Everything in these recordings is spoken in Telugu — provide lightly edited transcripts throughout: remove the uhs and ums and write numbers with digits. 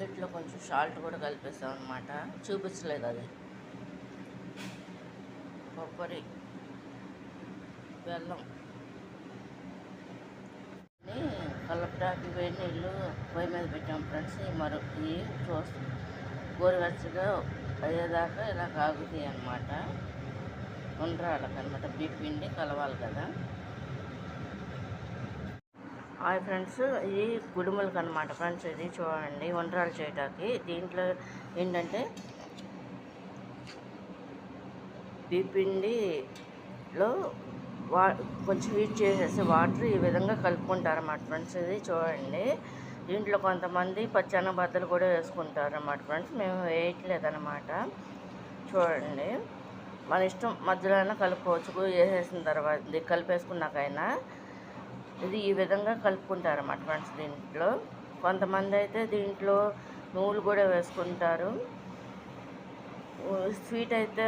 ఇందులో కొంచెం సాల్ట్ కూడా కలిపేస్తాం అనమాట, చూపించలేదు అది. కొబ్బరి, బెల్లం కలపడానికి వేడి నీళ్ళు పొయ్యి మీద పెట్టాం ఫ్రెండ్స్. ఈ చూస్తాం గోరువెచ్చగా అయ్యేదాకా ఇలా కాగుతాయి అన్నమాట. ఉండ్రాళ్ళకనమాట, బియ్యం పిండి కలవాలి కదా. హాయ్ ఫ్రెండ్స్, ఇది కుడుములకు అనమాట ఫ్రెండ్స్. ఇది చూడండి, ఉండ్రాలు చేయటానికి. దీంట్లో ఏంటంటే బియ్యం పిండిలో కొంచెం హీట్ చేసేసి వాటర్ ఈ విధంగా కలుపుకుంటారు అన్నమాట ఫ్రెండ్స్. ఇది చూడండి, దీంట్లో కొంతమంది పచ్చెనగబద్దలు కూడా వేసుకుంటారు అన్నమాట ఫ్రెండ్స్. మేము వేయట్లేదన్నమాట. చూడండి, మన ఇష్టం, మధ్యలో అయినా కలుపుకోవచ్చు. వేసేసిన తర్వాత కలిపేసుకున్నాకైనా ఇది ఈ విధంగా కలుపుకుంటారు అన్నమాట ఫ్రెండ్స్. దీంట్లో కొంతమంది అయితే దీంట్లో నువ్వులు కూడా వేసుకుంటారు. స్వీట్ అయితే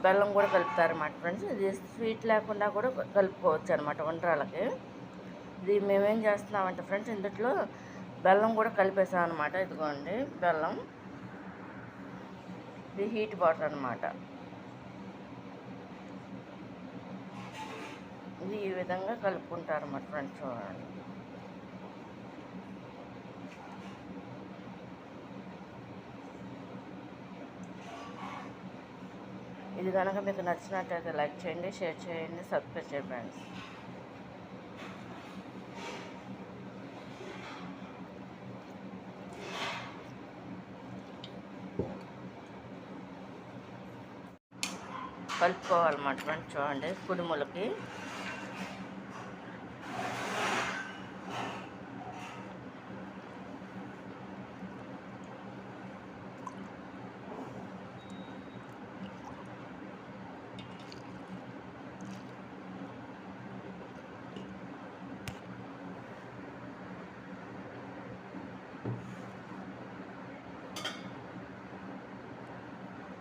బెల్లం కూడా కలుపుతారు అన్నమాట ఫ్రెండ్స్. ఇది స్వీట్ లేకుండా కూడా కలుపుకోవచ్చు అనమాట ఉండ్రాలకి. ఇది మేమేం చేస్తున్నామంటే ఫ్రెండ్స్, ఇందులో బెల్లం కూడా కలిపేసాం అనమాట. ఇదిగోండి బెల్లం, ఇది హీట్ వాటర్ అనమాట. ఇది ఈ విధంగా కలుపుకుంటారు అన్నమాట ఫ్రెండ్స్. చూడండి, ఇది కనుక మీకు నచ్చినట్టయితే లైక్ చేయండి, షేర్ చేయండి, సబ్స్క్రైబ్ చేయండి ఫ్రెండ్స్. కలుపుకోవాలన్నమాట ఫ్రెండ్స్. చూడండి, కుడుములకి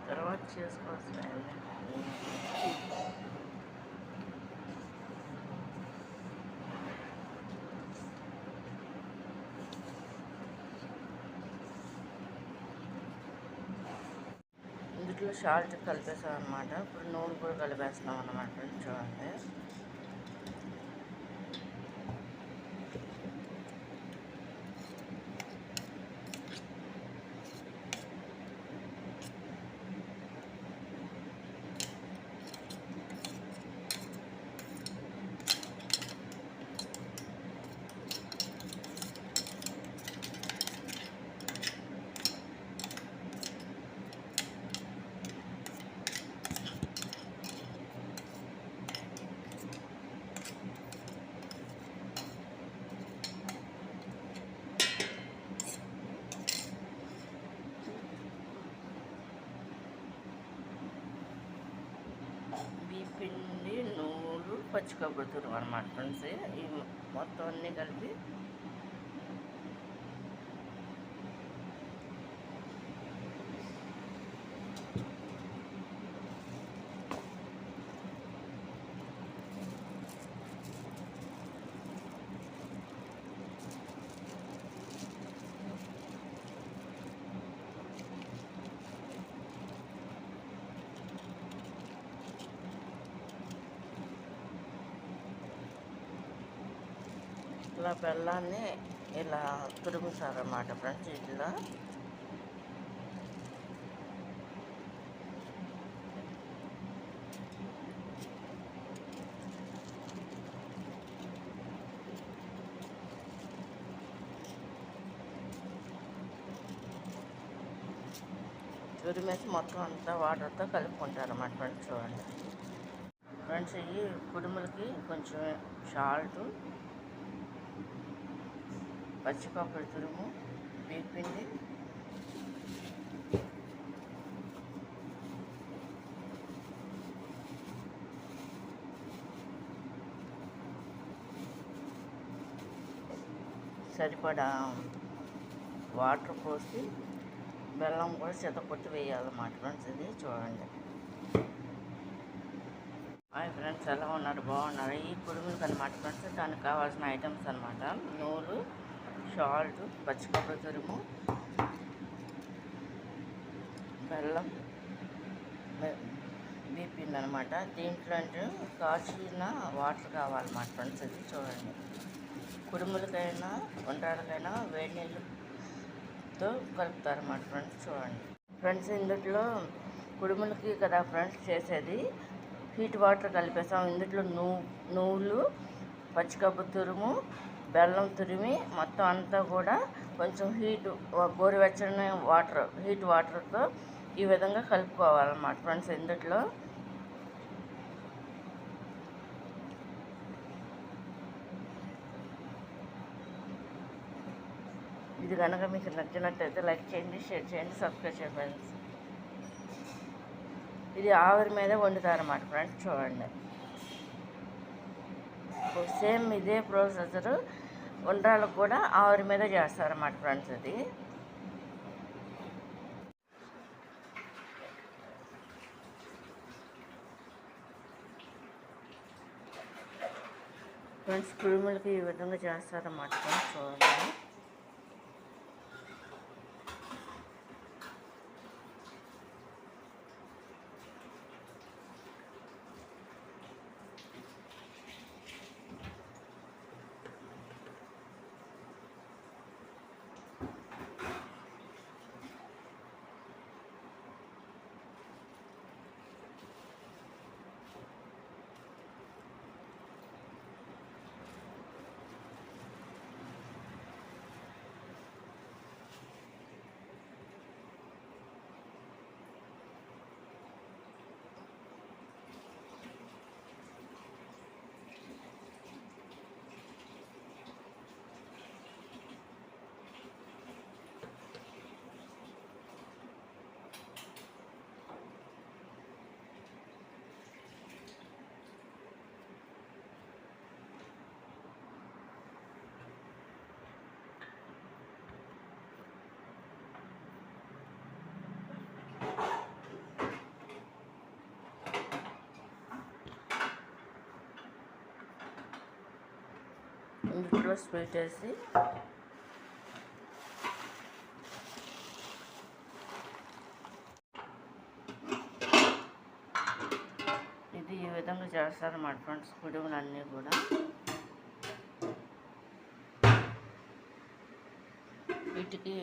తర్వాత చేసుకోవచ్చు. ఇందులో సాల్ట్ కలిపేసాం అనమాట. ఇప్పుడు నూనె కూడా కలిపేస్తున్నాం అన్నమాట. చూడండి, పిండి, నువ్వులు, పచ్చి కొబ్బరి తురుము అనమాట ఫ్రెండ్స్. ఈ మొత్తం అన్నీ కలిపి ఇలా బెల్లాన్ని ఇలా తురుముతారన్నమాట ఫ్రెండ్స్. ఇట్లా తురిమేసి మొత్తం అంతా వాటర్తో కలుపుకుంటారు అన్నమాట ఫ్రెండ్స్. చూడండి ఫ్రెండ్స్, ఈ కుడుములకి కొంచెం సాల్ట్, పచ్చి కొబ్బరి తురుము, బియ్యం పిండి, సరిపడా వాటర్ పోసి బెల్లం కూడా చితకొట్టి వేయాలన్నమాట ఫ్రెండ్స్. ఇది చూడండి. హాయ్ ఫ్రెండ్స్, ఎలా ఉన్నారు? బాగున్నారు? ఈ కుడుములకు అనమాట ఫ్రెండ్స్. దానికి కావాల్సిన ఐటమ్స్ అనమాట: నూలు, సాల్ట్, పచ్చి కొబ్బరి తురుము, బెల్లం బీపిండి అనమాట. దీంట్లో అంటే కాచిన వాటర్ కావాలన్నమాట ఫ్రెండ్స్. ఇది చూడండి, కుడుములకైనా వంటలకైనా వేడి నీళ్ళతో కలుపుతారన్నమాట ఫ్రెండ్స్. చూడండి ఫ్రెండ్స్, ఇందులో కుడుములకి కదా ఫ్రెండ్స్ చేసేది, హీట్ వాటర్ కలిపేసాం. ఇందులో నువ్వులు, పచ్చికప్పు తురుము, బెల్లం తురిమి మొత్తం అంతా కూడా కొంచెం గోరువెచ్చని హీట్ వాటర్తో ఈ విధంగా కలుపుకోవాలన్నమాట ఫ్రెండ్స్. ఇందులో ఇది కనుక మీకు నచ్చినట్టయితే లైక్ చేయండి, షేర్ చేయండి, సబ్స్క్రైబ్ చేయండి ఫ్రెండ్స్. ఇది ఆవిరి మీద వండుతారన్నమాట ఫ్రెండ్స్. చూడండి, సేమ్ ఇదే ప్రాసెసర్ ఉండ్రాలకు కూడా ఆవిరి మీద చేస్తారన్నమాట ఫ్రెండ్స్. ఇది ఫ్రెండ్స్, కుడుములకి ఈ విధంగా చేస్తారన్నమాట ఫ్రెండ్స్. చూడండి, ఇందులో స్వీట్ వేసి ఇది ఈ విధంగా చేస్తారన్నమాట ఫ్రెండ్స్. కుడుములన్నీ కూడా వీటికి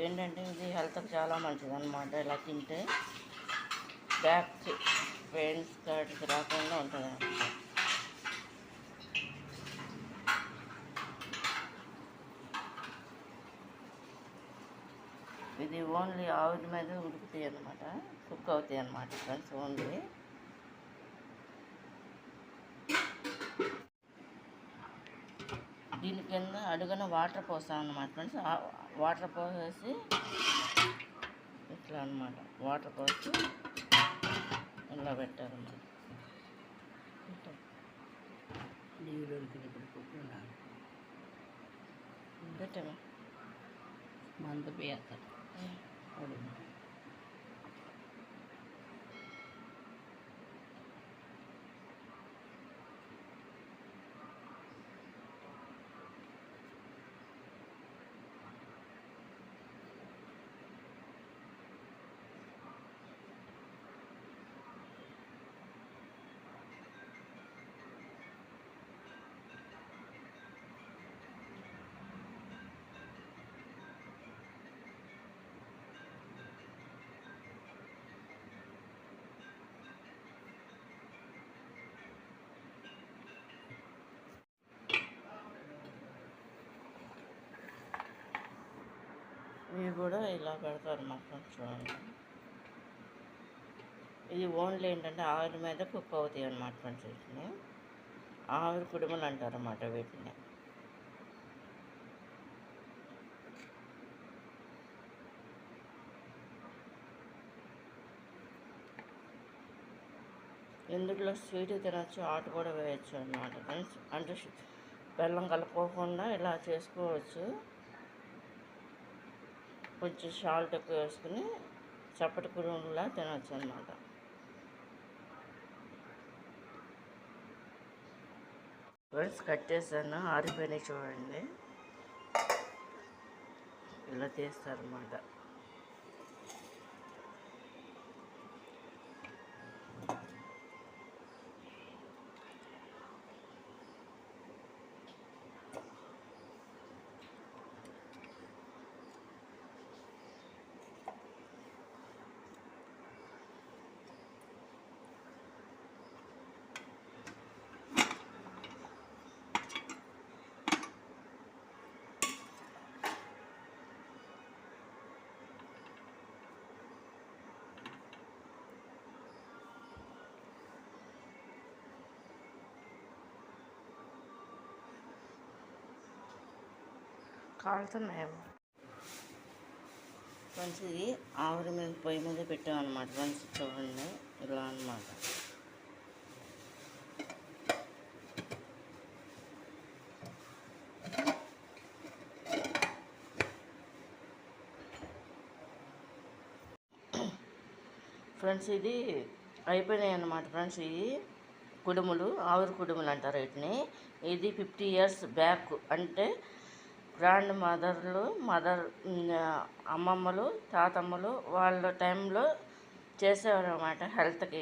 ఏంటంటే ఇది హెల్త్కి చాలా మంచిది అన్నమాట. ఇలా తింటే బ్యాక్ పెయిన్స్ కాటికి రాకుండా ఉంటుంది అన్నమాట. ఇది ఓన్లీ ఆవిరి మీద ఉడుకుతాయి అన్నమాట, కుక్ అవుతాయి అన్నమాట ఫ్రెండ్స్. ఓన్లీ దీని కింద అడుగున వాటర్ పోస్తాం అన్నమాట ఫ్రెండ్స్. వాటర్ పోసేసి ఇట్లా అన్నమాట, వాటర్ పోసి ఇలా పెట్టారన్నమాట. పెట్టాము మంద పేస్తారు. ఇవి కూడా ఇలా పెడతారు మాకు. చూడండి, ఇది ఓన్లీ ఏంటంటే ఆవిరి మీద కుక్ అవుతాయి అన్నమాట ఫ్రెండ్స్. వీటిని ఆవిరి కుడుములు అంటారు అన్నమాట వీటిని. ఇందులో స్వీట్ తినచ్చు, ఆటు కూడా వేయచ్చు అన్నమాట ఫ్రెండ్స్. అంటే బెల్లం కలుపుకోకుండా ఇలా చేసుకోవచ్చు. కొంచెం సాల్ట్ ఎక్కువ వేసుకుని చప్పటి కుడుములా తినచ్చు అన్నమాట. ఫ్రెండ్స్, కట్ చేశాను, ఆరిపోయినాయి చూడండి. ఇలా తీస్తారన్నమాట. కాలుతున్నాయేమో ఫ్రెండ్స్. ఇది ఆవిరి మీద పొయ్యి మీద పెట్టామన్నమాట ఫ్రెండ్స్. చూడండి ఇలా అన్నమాట. ఫ్రెండ్స్ ఇది అయిపోయినాయి అన్నమాట ఫ్రెండ్స్. ఇవి కుడుములు, ఆవిరి కుడుములు అంటారు వీటిని. ఇది 50 years బ్యాక్, అంటే గ్రాండ్ మదర్ అమ్మమ్మలు, తాతమ్మలు వాళ్ళ టైంలో చేసేవారు అన్నమాట హెల్త్కి.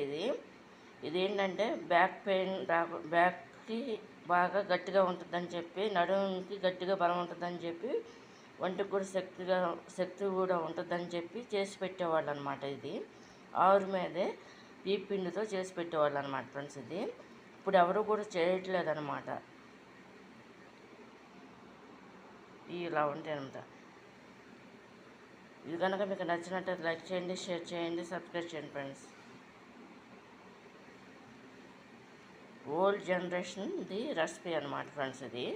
ఇది ఏంటంటే బ్యాక్ పెయిన్ బ్యాక్కి బాగా గట్టిగా ఉంటుందని చెప్పి, నడుముకి గట్టిగా బలం ఉంటుందని చెప్పి, ఒంటికి కూడా శక్తి కూడా ఉంటుందని చెప్పి చేసి పెట్టేవాళ్ళు అనమాట. ఇది ఆవిరి మీదే ఈ పిండితో చేసి పెట్టేవాళ్ళు అనమాట ఫ్రెండ్స్. ఇది ఇప్పుడు ఎవరు కూడా చేయట్లేదు అనమాట. ఇలా ఉంటాయి అనమాట. ఇది కనుక మీకు నచ్చినట్లయితే లైక్ చేయండి, షేర్ చేయండి, సబ్స్క్రైబ్ చేయండి friends. Old generation the recipe అనమాట ఫ్రెండ్స్ ఇది.